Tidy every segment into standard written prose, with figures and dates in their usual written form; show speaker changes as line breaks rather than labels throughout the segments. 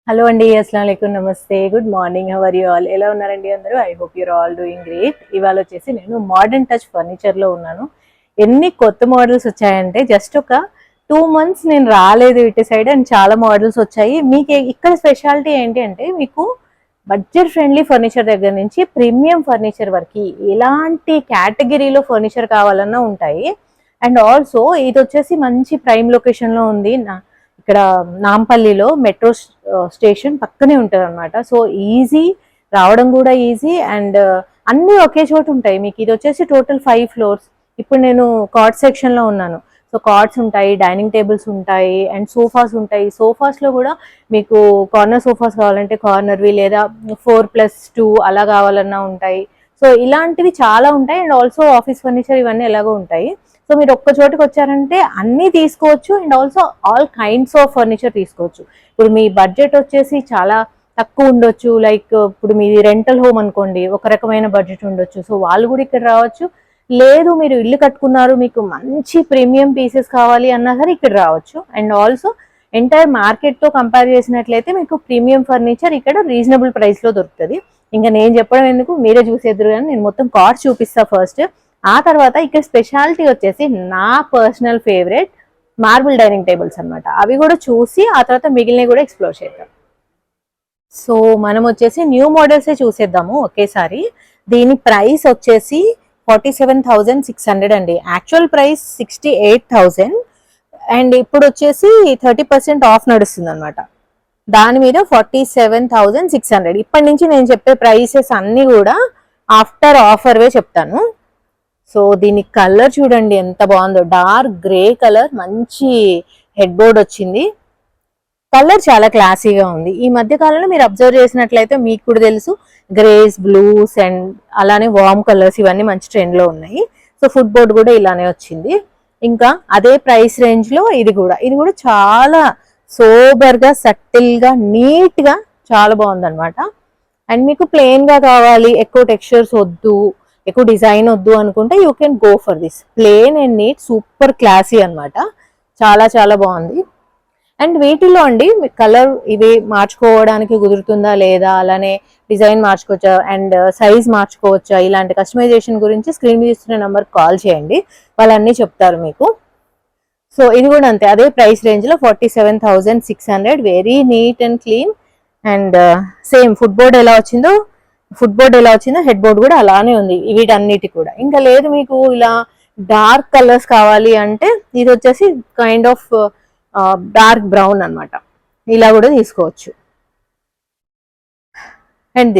Hello అండి, అస్సలాము అలైకుం, నమస్తే, good morning, how are you all? ఎలా ఉన్నారండి అందరూ? I hope you're all doing great. ఇవాళ వచ్చేసి నేను మోడర్న్ టచ్ ఫర్నిచర్లో ఉన్నాను. ఎన్ని కొత్త మోడల్స్ వచ్చాయంటే జస్ట్ ఒక 2 months నేను రాలేదు ఇటు సైడ్, అండ్ చాలా మోడల్స్ వచ్చాయి. మీకు ఇక్కడ స్పెషాలిటీ ఏంటి అంటే మీకు బడ్జెట్ ఫ్రెండ్లీ ఫర్నిచర్ దగ్గర నుంచి ప్రీమియం ఫర్నిచర్ వరకు ఎలాంటి కేటగిరీలో ఫర్నిచర్ కావాలన్నా ఉంటాయి. అండ్ ఆల్సో ఇది వచ్చేసి మంచి ప్రైమ్ లొకేషన్లో ఉంది. ఇక్కడ నాంపల్లిలో మెట్రో స్టేషన్ పక్కనే ఉంటుంది అనమాట. సో ఈజీ, రావడం కూడా ఈజీ, అండ్ అన్నీ ఒకే చోటు ఉంటాయి. మీకు ఇది వచ్చేసి టోటల్ 5 floors. ఇప్పుడు నేను కార్డ్ సెక్షన్లో ఉన్నాను. సో కార్డ్స్ ఉంటాయి, డైనింగ్ టేబుల్స్ ఉంటాయి, అండ్ సోఫాస్ ఉంటాయి. సోఫాస్లో కూడా మీకు కార్నర్ సోఫాస్ కావాలంటే కార్నర్వి, లేదా 4+2 అలా కావాలన్నా ఉంటాయి. సో ఇలాంటివి చాలా ఉంటాయి. అండ్ ఆల్సో ఆఫీస్ ఫర్నిచర్ ఇవన్నీ ఎలాగో ఉంటాయి. సో మీరు ఒక్క చోటుకి వచ్చారంటే అన్నీ తీసుకోవచ్చు, and also all kinds of furniture తీసుకోవచ్చు. ఇప్పుడు మీ బడ్జెట్ వచ్చేసి చాలా తక్కువ ఉండొచ్చు, లైక్ ఇప్పుడు మీది రెంటల్ హోమ్ అనుకోండి, ఒక రకమైన బడ్జెట్ ఉండొచ్చు. సో వాళ్ళు కూడా ఇక్కడ రావచ్చు. లేదు మీరు ఇల్లు కట్టుకున్నారు, మీకు మంచి ప్రీమియం పీసెస్ కావాలి అన్నా సరే ఇక్కడ రావచ్చు. అండ్ ఆల్సో ఎంటైర్ మార్కెట్తో కంపేర్ చేసినట్లయితే మీకు ప్రీమియం ఫర్నిచర్ ఇక్కడ రీజనబుల్ ప్రైస్లో దొరుకుతుంది. ఇంకా నేను చెప్పడం ఎందుకు, మీరే చూసేద్దరు. కానీ నేను మొత్తం కార్డ్స్ చూపిస్తా ఫస్ట్. ఆ తర్వాత ఇక్కడ స్పెషాలిటీ వచ్చేసి నా personal favourite marble dining tables అనమాట. అవి కూడా చూసి ఆ తర్వాత మిగిలినవి కూడా ఎక్స్ప్లోర్ చేద్దాం. సో మనం వచ్చేసి న్యూ మోడల్సే చూసేద్దాము ఒకేసారి. దీని ప్రైస్ వచ్చేసి 47,600 అండి. యాక్చువల్ ప్రైస్ 68,000, అండ్ ఇప్పుడు వచ్చేసి 30% ఆఫ్ నడుస్తుంది అనమాట. దాని మీద 47,600. ఇప్పటి నుంచి నేను చెప్పే ప్రైసెస్ అన్నీ కూడా ఆఫ్టర్ ఆఫర్వే చెప్తాను. సో దీని కలర్ చూడండి ఎంత బాగుందో, డార్క్ గ్రే కలర్, మంచి హెడ్ బోర్డ్ వచ్చింది. కలర్ చాలా క్లాసీగా ఉంది. ఈ మధ్య కాలంలో మీరు అబ్జర్వ్ చేసినట్లయితే మీకు కూడా తెలుసు, గ్రేస్, బ్లూస్, అండ్ అలానే వార్మ్ కలర్స్ ఇవన్నీ మంచి ట్రెండ్లో ఉన్నాయి. సో ఫుడ్ బోర్డ్ కూడా ఇలానే వచ్చింది. ఇంకా అదే ప్రైస్ రేంజ్లో ఇది కూడా చాలా సోబర్గా, సటిల్గా, నీట్గా చాలా బాగుందన్నమాట. అండ్ మీకు ప్లెయిన్గా కావాలి, ఎక్కువ టెక్స్చర్స్ వద్దు, ఎక్కువ డిజైన్ వద్దు అనుకుంటే you can go for this plain and neat, super classy అనమాట. చాలా చాలా బాగుంది. అండ్ వీటిలో అండి మీకు కలర్ ఇవి మార్చుకోవడానికి కుదురుతుందా లేదా, అలానే డిజైన్ మార్చుకోవచ్చా, అండ్ సైజ్ మార్చుకోవచ్చా, ఇలాంటి కస్టమైజేషన్ గురించి స్క్రీన్ మీద ఇస్తున్న నెంబర్కి కాల్ చేయండి, వాళ్ళన్నీ చెప్తారు మీకు. సో ఇది కూడా అంతే, అదే ప్రైస్ రేంజ్లో 47,600. Very neat and clean. And same foot board ఎలా వచ్చిందో హెడ్ బోర్డ్ కూడా అలానే ఉంది వీటన్నిటి కూడా. ఇంకా లేదు మీకు ఇలా డార్క్ కలర్స్ కావాలి అంటే ఇది వచ్చేసి కైండ్ ఆఫ్ డార్క్ బ్రౌన్ అనమాట, ఇలా కూడా తీసుకోవచ్చు. అండ్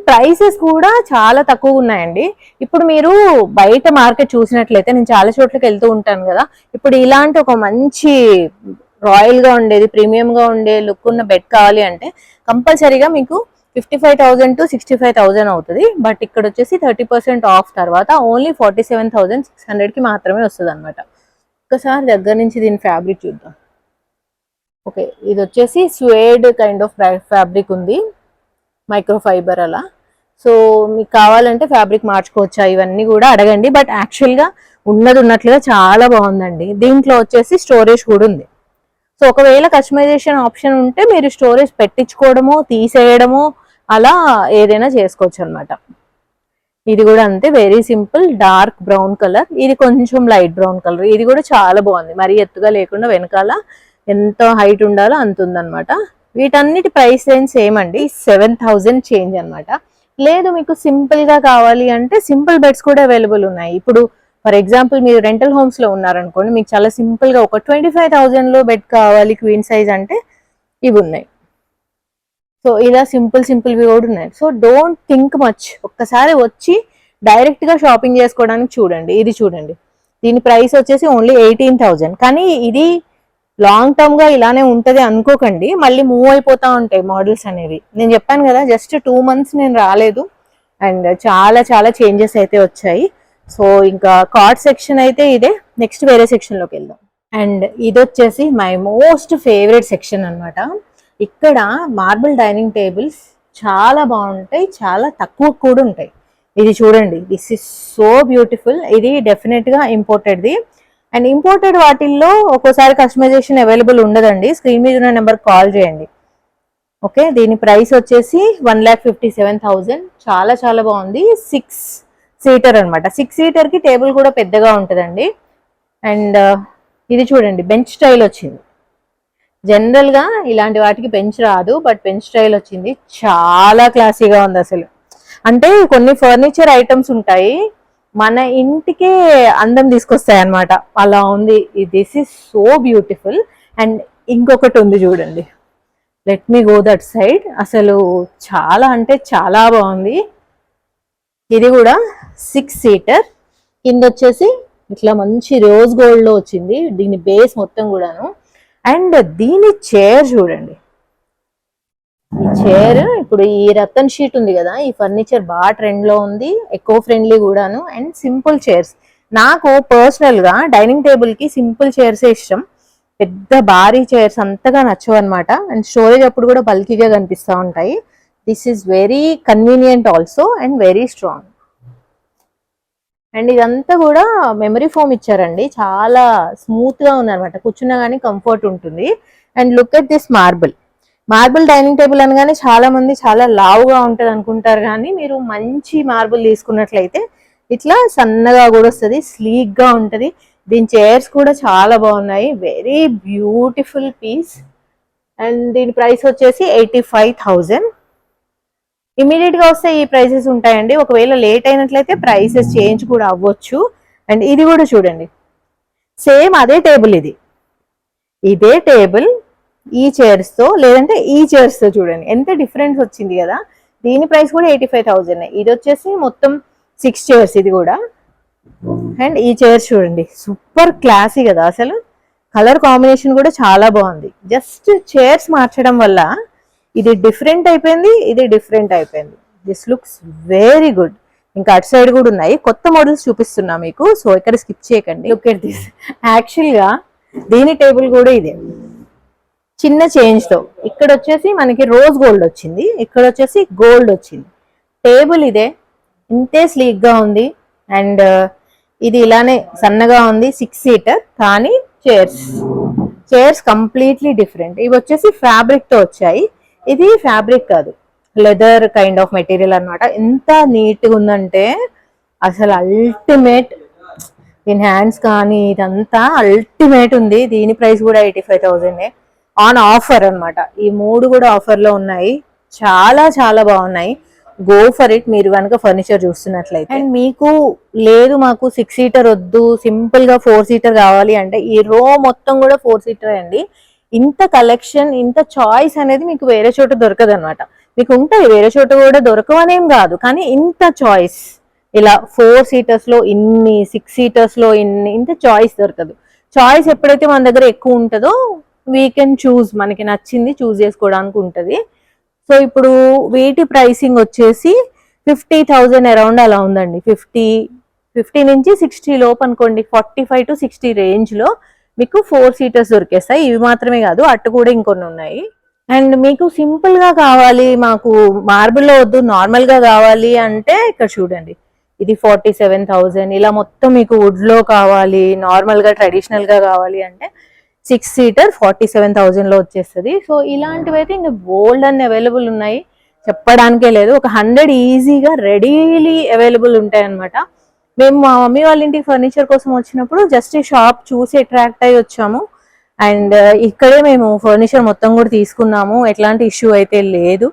ప్రైసెస్ కూడా చాలా తక్కువ ఉన్నాయండి. ఇప్పుడు మీరు బయట మార్కెట్ చూసినట్లయితే, నేను చాలా చోట్లకి వెళ్తూ ఉంటాను కదా, ఇప్పుడు ఇలాంటి ఒక మంచి రాయల్గా ఉండేది, ప్రీమియంగా ఉండే లుక్ ఉన్న బెడ్ కావాలి అంటే కంపల్సరీగా మీకు 55,000 to 65,000 అవుతుంది. బట్ ఇక్కడ వచ్చేసి 30% ఆఫ్ తర్వాత ఓన్లీ 47,600కి మాత్రమే వస్తుంది అనమాట. ఒకసారి దగ్గర నుంచి దీని ఫ్యాబ్రిక్ చూద్దాం. ఓకే, ఇది వచ్చేసి స్వేడ్ కైండ్ ఆఫ్ ఫ్యాబ్రిక్ ఉంది, మైక్రో ఫైబర్ అలా. సో మీకు కావాలంటే ఫ్యాబ్రిక్ మార్చుకోవచ్చా ఇవన్నీ కూడా అడగండి. బట్ యాక్చువల్గా ఉన్నట్లుగా చాలా బాగుందండి. దీంట్లో వచ్చేసి స్టోరేజ్ కూడా ఉంది. సో ఒకవేళ కస్టమైజేషన్ ఆప్షన్ ఉంటే మీరు స్టోరేజ్ పెట్టించుకోవడమో తీసేయడమో అలా ఏదైనా చేసుకోవచ్చు అనమాట. ఇది కూడా అంతే, very simple, dark brown colour, ఇది కొంచెం లైట్ బ్రౌన్ కలర్. ఇది కూడా చాలా బాగుంది, మరీ ఎత్తుగా లేకుండా వెనకాల ఎంత హైట్ ఉండాలో అంత ఉందన్నమాట. వీటన్నిటి ప్రైస్ రేంజ్ సేమ్ అండి, 7,000 చేంజ్ అనమాట. లేదు మీకు సింపుల్ గా కావాలి అంటే సింపుల్ బెడ్స్ కూడా అవైలబుల్ ఉన్నాయి. ఇప్పుడు ఫర్ ఎగ్జాంపుల్ మీరు రెంటల్ హోమ్స్ లో ఉన్నారనుకోండి, మీకు చాలా సింపుల్ గా ఒక 25,000లో బెడ్ కావాలి క్వీన్ సైజ్ అంటే ఇవి ఉన్నాయి. సో ఇలా సింపుల్వి కూడా ఉన్నాయి. సో డోంట్ థింక్ మచ్, ఒక్కసారి వచ్చి డైరెక్ట్ గా షాపింగ్ చేసుకోవడానికి చూడండి. ఇది చూడండి, దీని ప్రైస్ వచ్చేసి ఓన్లీ 18,000. కానీ ఇది లాంగ్ టర్మ్ గా ఇలానే ఉంటది అనుకోకండి, మళ్ళీ మూవ్ అయిపోతా ఉంటాయి మోడల్స్ అనేవి. నేను చెప్పాను కదా, జస్ట్ 2 months నేను రాలేదు, అండ్ చాలా చాలా చేంజెస్ అయితే వచ్చాయి. సో ఇంకా కార్డ్ సెక్షన్ అయితే ఇదే. నెక్స్ట్ వేరే సెక్షన్ లోకి వెళ్దాం. అండ్ ఇది వచ్చేసి మై మోస్ట్ ఫేవరెట్ సెక్షన్ అనమాట. ఇక్కడ మార్బుల్ డైనింగ్ టేబుల్స్ చాలా బాగుంటాయి, చాలా తక్కువ కూడా ఉంటాయి. ఇది చూడండి, దిస్ ఇస్ సో బ్యూటిఫుల్. ఇది డెఫినెట్ గా ఇంపోర్టెడ్ది. అండ్ ఇంపోర్టెడ్ వాటిల్లో ఒక్కోసారి కస్టమైజేషన్ అవైలబుల్ ఉండదండి. స్క్రీన్ మీద ఉన్న నెంబర్ కాల్ చేయండి. ఓకే, దీని ప్రైస్ వచ్చేసి 1,57,000. చాలా చాలా బాగుంది. 6 సీటర్ అనమాట. 6 సీటర్ కి టేబుల్ కూడా పెద్దగా ఉంటుందండి. అండ్ ఇది చూడండి, బెంచ్ స్టైల్ వచ్చింది. జనరల్ గా ఇలాంటి వాటికి బెంచ్ రాదు, బట్ బెంచ్ స్టైల్ వచ్చింది. చాలా క్లాసీగా ఉంది అసలు. అంటే కొన్ని ఫర్నిచర్ ఐటమ్స్ ఉంటాయి, మన ఇంటికే అందం తీసుకొస్తాయి అన్నమాట. అలా ఉంది. This is so beautiful. And ఇంకొకటి ఉంది చూడండి, let me go that side. అసలు చాలా అంటే చాలా బాగుంది. ఇది కూడా 6 సీటర్. కింద వచ్చేసి ఇట్లా మంచి రోజ్ గోల్డ్ లో వచ్చింది దీని బేస్ మొత్తం కూడాను. అండ్ దీని చైర్ చూడండి. ఈ చైర్ ఇప్పుడు ఈ రతన్ షీట్ ఉంది కదా, ఈ ఫర్నిచర్ బాగా ట్రెండ్ లో ఉంది, ఎకో ఫ్రెండ్లీ కూడాను. And simple chairs. నాకు పర్సనల్ గా డైనింగ్ టేబుల్ కి సింపుల్ చైర్స్ ఇష్టం. పెద్ద భారీ చైర్స్ అంతగా నచ్చవు అనమాట. అండ్ స్టోరేజ్ అప్పుడు కూడా బల్కీగా కనిపిస్తూ ఉంటాయి. This is very convenient also and very strong. And ఇదంతా కూడా మెమరీ ఫోమ్ ఇచ్చారండి. చాలా స్మూత్ గా ఉంది అనమాట, కూర్చున్నా కానీ కంఫర్ట్ ఉంటుంది. And look at this marble. Marble dining table అనగానే చాలా మంది చాలా లావుగా ఉంటుంది అనుకుంటారు, కానీ మీరు మంచి మార్బుల్ తీసుకున్నట్లయితే ఇట్లా సన్నగా కూడా వస్తుంది, స్లీక్ గా ఉంటుంది. దీని చైర్స్ కూడా చాలా బాగున్నాయి. Very beautiful piece. అండ్ దీని ప్రైస్ వచ్చేసి 85,000. ఇమీడియట్ గా వస్తే ఈ ప్రైసెస్ ఉంటాయండి. ఒకవేళ లేట్ అయినట్లయితే ప్రైసెస్ చేంజ్ కూడా అవ్వచ్చు. అండ్ ఇది కూడా చూడండి, సేమ్ అదే టేబుల్. ఇదే టేబుల్ ఈ చైర్స్ తో, లేదంటే ఈ చైర్స్ తో చూడండి ఎంత డిఫరెన్స్ వచ్చింది కదా. దీని ప్రైస్ కూడా 85,000. ఇది వచ్చేసి మొత్తం 6 చైర్స్ ఇది కూడా. అండ్ ఈ చైర్స్ చూడండి, సూపర్ క్లాసీ కదా అసలు. కలర్ కాంబినేషన్ కూడా చాలా బాగుంది. జస్ట్ చైర్స్ మార్చడం వల్ల ఇది డిఫరెంట్ అయిపోయింది, ఇది డిఫరెంట్ అయిపోయింది. This looks very good. ఇంకా అటు సైడ్ కూడా ఉన్నాయి, కొత్త మోడల్స్ చూపిస్తున్నా మీకు, సో ఇక్కడ స్కిప్ చేయకండి. Look at this. యాక్చువల్ గా దీని టేబుల్ కూడా ఇదే, చిన్న చేంజ్ తో. ఇక్కడ వచ్చేసి మనకి రోజ్ గోల్డ్ వచ్చింది, ఇక్కడ వచ్చేసి గోల్డ్ వచ్చింది. టేబుల్ ఇదే, ఇంతే స్లీక్ గా ఉంది. అండ్ ఇది ఇలానే సన్నగా ఉంది, 6 సీటర్. కానీ చైర్స్ కంప్లీట్లీ డిఫరెంట్. ఇవి వచ్చేసి ఫ్యాబ్రిక్ తో వచ్చాయి, ఇది ఫ్యాబ్రిక్ కాదు, లెదర్ కైండ్ ఆఫ్ మెటీరియల్ అన్నమాట. ఎంత నీట్ గా ఉందంటే అసలు అల్టిమేట్. దీని హ్యాండ్స్ కానీ ఇదంతా అల్టిమేట్ ఉంది. దీని ప్రైస్ కూడా 85,000 ఆన్ ఆఫర్ అన్నమాట. ఈ 3 కూడా ఆఫర్ లో ఉన్నాయి. చాలా చాలా బాగున్నాయి. గో ఫర్ ఇట్ మీరు కనుక ఫర్నిచర్ చూస్తున్నట్లయితే. అండ్ మీకు లేదు మాకు 6 సీటర్ వద్దు, సింపుల్ గా 4 సీటర్ కావాలి అంటే ఈ రో మొత్తం కూడా 4 సీటర్ అండి. ఇంత కలెక్షన్, ఇంత చాయిస్ అనేది మీకు వేరే చోట దొరకదు అనమాట. మీకు ఉంటాయి వేరే చోట కూడా, దొరకవనేం కాదు, కానీ ఇంత చాయిస్ ఇలా 4 సీటర్స్ లో ఇన్ని, 6 సీటర్స్ లో ఇన్ని, ఇంత చాయిస్ దొరకదు. చాయిస్ ఎప్పుడైతే మన దగ్గర ఎక్కువ ఉంటుందో వీ కెన్ చూస్, మనకి నచ్చింది చూస్ చేసుకోవడానికి ఉంటుంది. సో ఇప్పుడు వీటి ప్రైసింగ్ వచ్చేసి 50,000 అరౌండ్ అలా ఉందండి. 50 నుంచి 60 లోపు అనుకోండి. 45 to 60 రేంజ్ లో మీకు 4 సీటర్స్ దొరికేస్తాయి. ఇవి మాత్రమే కాదు, అటు కూడా ఇంకొన్ని ఉన్నాయి. అండ్ మీకు సింపుల్ గా కావాలి, మాకు మార్బుల్ లో వద్దు, నార్మల్ గా కావాలి అంటే ఇక్కడ చూడండి, ఇది 47,000. ఇలా మొత్తం మీకు వుడ్ లో కావాలి, నార్మల్ గా ట్రెడిషనల్ గా కావాలి అంటే 6 సీటర్ 47,000 లో వచ్చేస్తుంది. సో ఇలాంటివి అయితే ఇంకా బోల్డ్ అన్ని అవైలబుల్ ఉన్నాయి, చెప్పడానికే లేదు. ఒక 100 ఈజీగా రెడీలీ అవైలబుల్ ఉంటాయి అనమాట. మేము మా మమ్మీ వాళ్ళ ఇంటికి ఫర్నిచర్ కోసం వచ్చినప్పుడు జస్ట్ ఈ షాప్ చూసి అట్రాక్ట్ అయ్యి వచ్చాము. అండ్ ఇక్కడే మేము ఫర్నిచర్ మొత్తం కూడా తీసుకున్నాము, ఎట్లాంటి ఇష్యూ అయితే లేదు.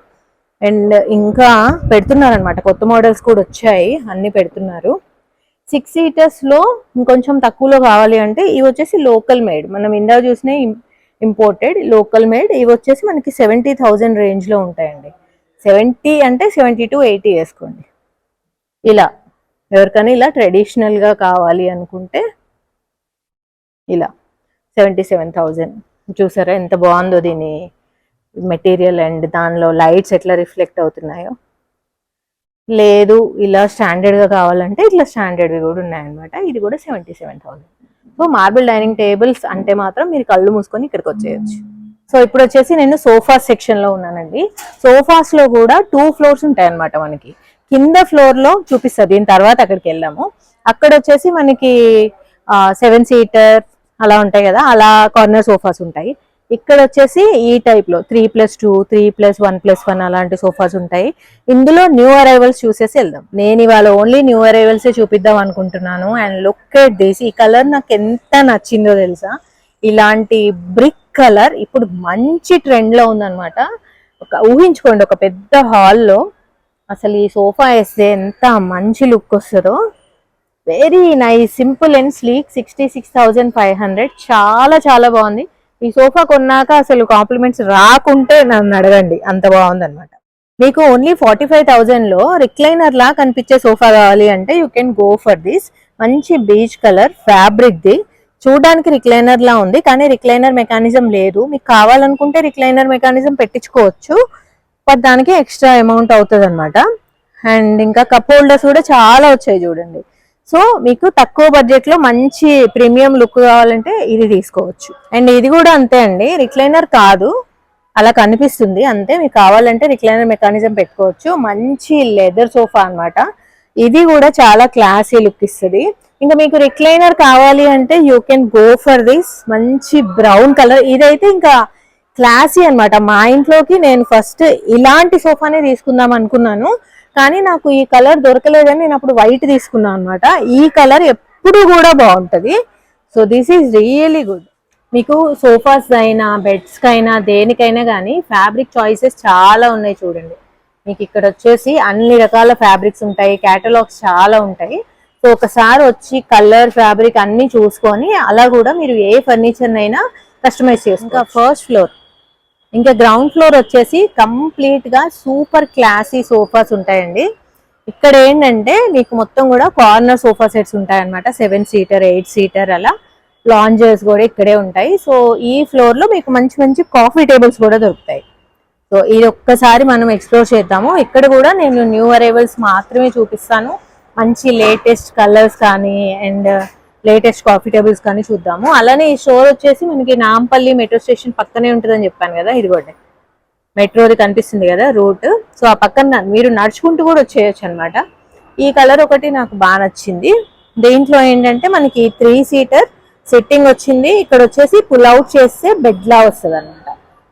అండ్ ఇంకా పెడుతున్నారు అనమాట, కొత్త మోడల్స్ కూడా వచ్చాయి, అన్ని పెడుతున్నారు. 6 సీటర్స్ లో ఇంకొంచెం తక్కువలో కావాలి అంటే ఇవి వచ్చేసి లోకల్ మేడ్, మనం ఇందా చూసిన ఇంపోర్టెడ్ లోకల్ మేడ్. ఇవి వచ్చేసి మనకి 70,000 రేంజ్ లో ఉంటాయండి. 70 అంటే 70 to 80 వేసుకోండి. ఇలా ఎవరికైనా ఇలా ట్రెడిషనల్ గా కావాలి అనుకుంటే ఇలా 77,000. చూసారా ఎంత బాగుందో దీని మెటీరియల్, అండ్ దానిలో లైట్స్ ఎట్లా రిఫ్లెక్ట్ అవుతున్నాయో. లేదు ఇలా స్టాండర్డ్ గా కావాలంటే ఇట్లా స్టాండర్డ్వి కూడా ఉన్నాయన్నమాట. ఇది కూడా 77,000. సో మార్బుల్ డైనింగ్ టేబుల్స్ అంటే మాత్రం మీరు కళ్ళు మూసుకొని ఇక్కడికి వచ్చేయచ్చు. సో ఇప్పుడు వచ్చేసి నేను సోఫాస్ సెక్షన్ లో ఉన్నానండి. సోఫాస్ లో కూడా 2 ఫ్లోర్స్ ఉంటాయి అనమాట మనకి. కింద ఫ్లోర్ లో చూపిస్తుంది, దీని తర్వాత అక్కడికి వెళ్ళాము. అక్కడ వచ్చేసి మనకి 7 సీటర్ అలా ఉంటాయి కదా, అలా కార్నర్ సోఫాస్ ఉంటాయి. ఇక్కడ వచ్చేసి ఈ టైప్ లో 3+2, 3+1+1 అలాంటి సోఫాస్ ఉంటాయి. ఇందులో న్యూ అరైవల్స్ చూసేసి వెళ్దాం. నేను ఇవాళ ఓన్లీ న్యూ అరైవల్స్ చూపిద్దాం అనుకుంటున్నాను. అండ్ లుక్ ఎట్ దిస్, ఈ కలర్ నాకు ఎంత నచ్చిందో తెలుసా. ఇలాంటి బ్రిక్ కలర్ ఇప్పుడు మంచి ట్రెండ్ లో ఉందన్నమాట. ఊహించుకోండి, ఒక పెద్ద హాల్లో అసలు ఈ సోఫా వేస్తే ఎంత మంచి లుక్ వస్తుందో. Very nice, simple and sleek. 66,500, చాలా చాలా బాగుంది. ఈ సోఫా కొన్నాక అసలు కాంప్లిమెంట్స్ రాకుంటే నన్ను అడగండి, అంత బాగుంది అనమాట. మీకు ఓన్లీ 45,000 లో రిక్లైనర్ లా కనిపించే సోఫా కావాలి అంటే you can go for this. మంచి బీచ్ కలర్ ఫ్యాబ్రిక్ ది, చూడడానికి రిక్లైనర్ లా ఉంది కానీ రిక్లైనర్ మెకానిజం లేదు. మీకు కావాలనుకుంటే రిక్లైనర్ మెకానిజం పెట్టించుకోవచ్చు, బట్ దానికి ఎక్స్ట్రా అమౌంట్ అవుతుంది అనమాట. అండ్ ఇంకా కప్ హోల్డర్స్ కూడా చాలా వచ్చాయి చూడండి. సో మీకు తక్కువ బడ్జెట్ లో మంచి ప్రీమియం లుక్ కావాలంటే ఇది తీసుకోవచ్చు. అండ్ ఇది కూడా అంతే అండి, రిక్లైనర్ కాదు, అలా కనిపిస్తుంది అంతే. మీకు కావాలంటే రిక్లైనర్ మెకానిజం పెట్టుకోవచ్చు. మంచి లెదర్ సోఫా అన్నమాట. ఇది కూడా చాలా క్లాసీ లుక్ ఇస్తుంది. ఇంకా మీకు రిక్లైనర్ కావాలి అంటే you can go for this. మంచి బ్రౌన్ కలర్, ఇదైతే ఇంకా క్లాసీ అన్నమాట. మా ఇంట్లోకి నేను ఫస్ట్ ఇలాంటి సోఫానే తీసుకుందాం అనుకున్నాను, కానీ నాకు ఈ కలర్ దొరకలేదని నేను అప్పుడు వైట్ తీసుకున్నాను అనమాట. ఈ కలర్ ఎప్పుడు కూడా బాగుంటది. So this is really good. మీకు సోఫాస్ అయినా బెడ్స్ కైనా దేనికైనా కానీ ఫ్యాబ్రిక్ చాయిసెస్ చాలా ఉన్నాయి చూడండి. మీకు ఇక్కడ వచ్చేసి అన్ని రకాల ఫ్యాబ్రిక్స్ ఉంటాయి, క్యాటలాగ్స్ చాలా ఉంటాయి. సో ఒకసారి వచ్చి కలర్ ఫ్యాబ్రిక్ అన్ని చూసుకొని అలా కూడా మీరు ఏ ఫర్నిచర్ అయినా కస్టమైజ్ చేసుకో. ఫస్ట్ ఫ్లోర్, ఇంకా గ్రౌండ్ ఫ్లోర్ వచ్చేసి కంప్లీట్ గా సూపర్ క్లాసీ సోఫాస్ ఉంటాయండి. ఇక్కడ ఏంటంటే మీకు మొత్తం కూడా కార్నర్ సోఫా సెట్స్ ఉంటాయి అనమాట. 7 సీటర్ 8 సీటర్ అలా. లాంజర్స్ కూడా ఇక్కడే ఉంటాయి. సో ఈ ఫ్లోర్ లో మీకు మంచి మంచి కాఫీ టేబుల్స్ కూడా దొరుకుతాయి. సో ఇది ఒక్కసారి మనం ఎక్స్ప్లోర్ చేద్దాము. ఇక్కడ కూడా నేను న్యూ అరైవల్స్ మాత్రమే చూపిస్తాను. మంచి లేటెస్ట్ కలర్స్ కానీ అండ్ లేటెస్ట్ కాఫీ టేబుల్స్ కానీ చూద్దాము. అలానే ఈ స్టోర్ వచ్చేసి మనకి నాంపల్లి మెట్రో స్టేషన్ పక్కనే ఉంటుందని చెప్పాను కదా. ఇదిగోండి మెట్రోది కనిపిస్తుంది కదా రూట్. సో ఆ పక్కన మీరు నడుచుకుంటూ కూడా వచ్చేయచ్చు అనమాట. ఈ కలర్ ఒకటి నాకు బాగా నచ్చింది. దీంట్లో ఏంటంటే మనకి 3 సీటర్ సిట్టింగ్ వచ్చింది. ఇక్కడ వచ్చేసి పుల్ అవుట్ చేస్తే బెడ్ లా వస్తుంది అనమాట.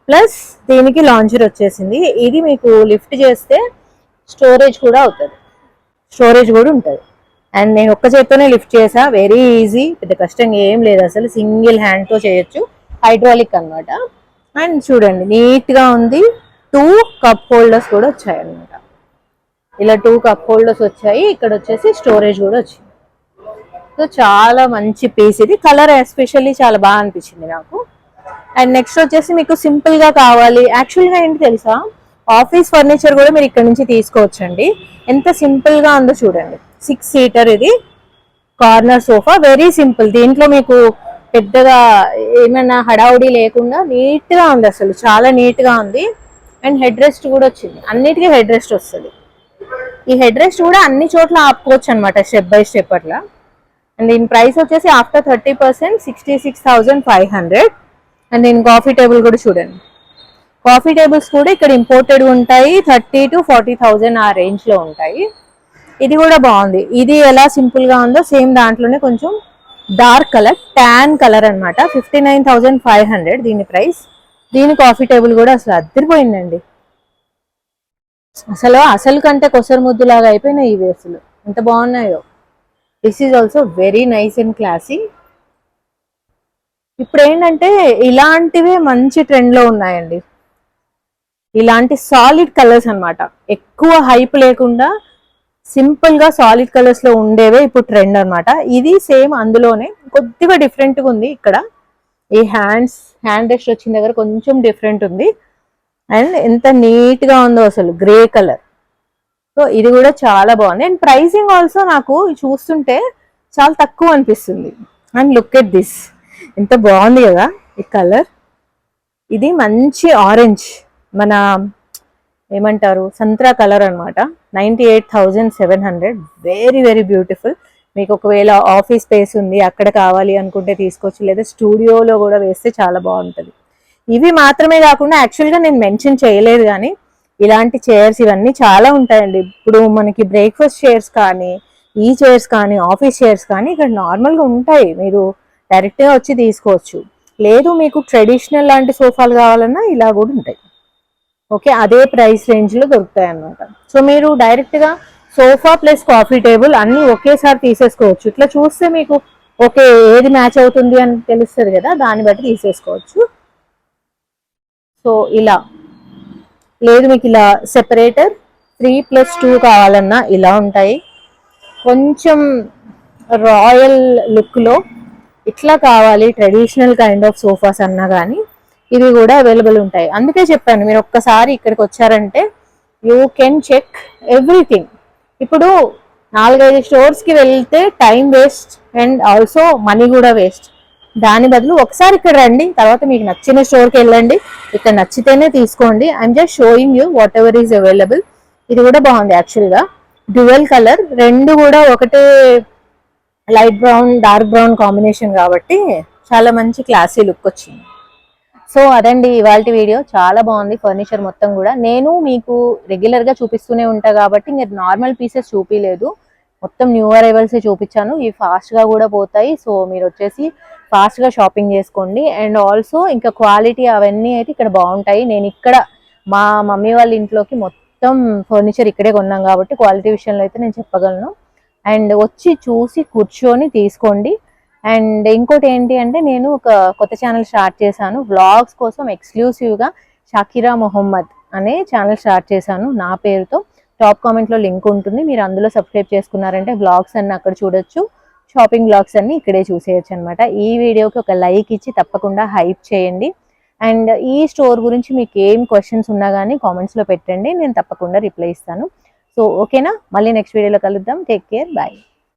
ప్లస్ దీనికి లాంజర్ వచ్చేసింది. ఇది మీకు లిఫ్ట్ చేస్తే స్టోరేజ్ కూడా అవుతుంది, స్టోరేజ్ కూడా ఉంటుంది. అండ్ నేను ఒక్క చేత్తోనే లిఫ్ట్ చేసా, వెరీ ఈజీ, పెద్ద కష్టంగా ఏం లేదు అసలు. సింగిల్ హ్యాండ్తో చేయొచ్చు, హైడ్రాలిక్ అనమాట. అండ్ చూడండి నీట్గా ఉంది. 2 కప్ హోల్డర్స్ కూడా వచ్చాయి అనమాట. ఇలా 2 కప్ హోల్డర్స్ వచ్చాయి. ఇక్కడ వచ్చేసి స్టోరేజ్ కూడా వచ్చింది. సో చాలా మంచి పీస్ ఇది. కలర్ ఎస్పెషల్లీ చాలా బాగా అనిపించింది నాకు. అండ్ నెక్స్ట్ వచ్చేసి మీకు సింపుల్ గా కావాలి, యాక్చువల్గా ఏంటి తెలుసా, ఆఫీస్ ఫర్నిచర్ కూడా మీరు ఇక్కడ నుంచి తీసుకోవచ్చండి. ఎంత సింపుల్ గా ఉందో చూడండి. 6 సీటర్ ఇది కార్నర్ సోఫా, వెరీ సింపుల్. దీంట్లో మీకు పెద్దగా ఏమైనా హడావుడి లేకుండా నీట్ గా ఉంది, అసలు చాలా నీట్ గా ఉంది. అండ్ హెడ్ రెస్ట్ కూడా వచ్చింది, అన్నిటికీ హెడ్ రెస్ట్ వస్తుంది. ఈ హెడ్ రెస్ట్ కూడా అన్ని చోట్ల ఆపుకోవచ్చు అనమాట, స్టెప్ బై స్టెప్ అట్లా. అండ్ దీని ప్రైస్ వచ్చేసి ఆఫ్టర్ 30% 66,500. అండ్ దీని కాఫీ టేబుల్ కూడా చూడండి. కాఫీ టేబుల్స్ కూడా ఇక్కడ ఇంపోర్టెడ్ ఉంటాయి, 30,000 to 40,000 ఆ రేంజ్ లో ఉంటాయి. ఇది కూడా బాగుంది. ఇది ఎలా సింపుల్ గా ఉందో సేమ్ దాంట్లోనే కొంచెం డార్క్ కలర్, ట్యాన్ కలర్ అనమాట. 59,500 దీని ప్రైస్. దీని కాఫీ టేబుల్ కూడా అసలు అద్దరిపోయిందండి. అసలు కంటే కొసరు ముద్దులాగా అయిపోయినాయి ఇవి, అసలు ఎంత బాగున్నాయో. This is also very nice and classy. ఇప్పుడు ఏంటంటే ఇలాంటివే మంచి ట్రెండ్ లో ఉన్నాయండి. ఇలాంటి సాలిడ్ కలర్స్ అన్నమాట, ఎక్కువ హైప్ లేకుండా సింపుల్ గా సాలిడ్ కలర్స్ లో ఉండేవే ఇప్పుడు ట్రెండ్ అన్నమాట. ఇది సేమ్ అందులోనే కొద్దిగా డిఫరెంట్ గా ఉంది. ఇక్కడ ఈ హ్యాండ్ రెస్ట్ వచ్చిన దగ్గర కొంచెం డిఫరెంట్ ఉంది. అండ్ ఎంత నీట్ గా ఉందో అసలు, గ్రే కలర్. సో ఇది కూడా చాలా బాగుంది. అండ్ ప్రైసింగ్ ఆల్సో నాకు చూస్తుంటే చాలా తక్కువ అనిపిస్తుంది. అండ్ లుక్ ఎట్ దిస్, ఎంత బాగుంది కదా ఈ కలర్. ఇది మంచి ఆరెంజ్, మన ఏమంటారు సంత్రా కలర్ అనమాట. 98,700, వెరీ వెరీ బ్యూటిఫుల్. మీకు ఒకవేళ ఆఫీస్ స్పేస్ ఉంది అక్కడ కావాలి అనుకుంటే తీసుకోవచ్చు, లేదా స్టూడియోలో కూడా వేస్తే చాలా బాగుంటుంది. ఇవి మాత్రమే కాకుండా యాక్చువల్గా నేను మెన్షన్ చేయలేదు కానీ ఇలాంటి చైర్స్ ఇవన్నీ చాలా ఉంటాయండి. ఇప్పుడు మనకి బ్రేక్ఫాస్ట్ చైర్స్ కానీ, ఈ చైర్స్ కానీ, ఆఫీస్ చైర్స్ కానీ ఇక్కడ నార్మల్గా ఉంటాయి, మీరు డైరెక్ట్గా వచ్చి తీసుకోవచ్చు. లేదు మీకు ట్రెడిషనల్ లాంటి సోఫాలు కావాలన్నా ఇలా కూడా ఉంటాయి. ఓకే, అదే ప్రైస్ రేంజ్లో దొరుకుతాయి అన్నమాట. సో మీరు డైరెక్ట్గా సోఫా ప్లస్ కాఫీ టేబుల్ అన్నీ ఒకేసారి తీసేసుకోవచ్చు. ఇట్లా చూస్తే మీకు ఓకే ఏది మ్యాచ్ అవుతుంది అని తెలుస్తుంది కదా, దాన్ని బట్టి తీసేసుకోవచ్చు. సో ఇలా, లేదు మీకు ఇలా సెపరేటర్ 3+2 కావాలన్నా ఇలా ఉంటాయి. కొంచెం రాయల్ లుక్లో ఇట్లా కావాలి ట్రెడిషనల్ కైండ్ ఆఫ్ సోఫాస్ అన్నా కానీ ఇవి కూడా అవైలబుల్ ఉంటాయి. అందుకే చెప్పాను మీరు ఒక్కసారి ఇక్కడికి వచ్చారంటే యూ కెన్ చెక్ ఎవ్రీథింగ్. ఇప్పుడు 4-5 స్టోర్స్కి వెళ్తే time waste and also money కూడా వేస్ట్. దాని బదులు ఒకసారి ఇక్కడ రండి, తర్వాత మీకు నచ్చిన స్టోర్కి వెళ్ళండి, ఇక్కడ నచ్చితేనే తీసుకోండి. I'm just showing you what ever is available. ఇది కూడా బాగుంది యాక్చువల్గా, డ్యూయల్ కలర్, రెండు కూడా ఒకటే light brown dark brown combination కాబట్టి చాలా మంచి క్లాసీ లుక్ వచ్చింది. సో అదండి ఇవాళ వీడియో. చాలా బాగుంది ఫర్నిచర్ మొత్తం కూడా. నేను మీకు రెగ్యులర్గా చూపిస్తూనే ఉంటా కాబట్టి ఇంకా నార్మల్ పీసెస్ చూపించలేదు, మొత్తం న్యూ అరైవల్సే చూపించాను. ఇవి ఫాస్ట్గా కూడా పోతాయి. సో మీరు వచ్చేసి ఫాస్ట్గా షాపింగ్ చేసుకోండి. అండ్ ఆల్సో ఇంకా క్వాలిటీ అవన్నీ అయితే ఇక్కడ బాగుంటాయి. నేను ఇక్కడ మా మమ్మీ వాళ్ళ ఇంట్లోకి మొత్తం ఫర్నిచర్ ఇక్కడే కొన్నాం కాబట్టి క్వాలిటీ విషయంలో అయితే నేను చెప్పగలను. అండ్ వచ్చి చూసి కూర్చొని తీసుకోండి. అండ్ ఇంకోటి ఏంటి అంటే నేను ఒక కొత్త ఛానల్ స్టార్ట్ చేశాను వ్లాగ్స్ కోసం ఎక్స్క్లూసివ్గా. షాకిరా మొహమ్మద్ అనే ఛానల్ స్టార్ట్ చేశాను నా పేరుతో. టాప్ కామెంట్లో లింక్ ఉంటుంది, మీరు అందులో సబ్స్క్రైబ్ చేసుకున్నారంటే వ్లాగ్స్ అన్ని అక్కడ చూడొచ్చు, షాపింగ్ వ్లాగ్స్ అన్ని ఇక్కడే చూసేయచ్చు అనమాట. ఈ వీడియోకి ఒక లైక్ ఇచ్చి తప్పకుండా హైప్ చేయండి. అండ్ ఈ స్టోర్ గురించి మీకు ఏం క్వశ్చన్స్ ఉన్నా కానీ కామెంట్స్లో పెట్టండి, నేను తప్పకుండా రిప్లై ఇస్తాను. సో ఓకేనా, మళ్ళీ నెక్స్ట్ వీడియోలో కలుద్దాం. Take care, bye.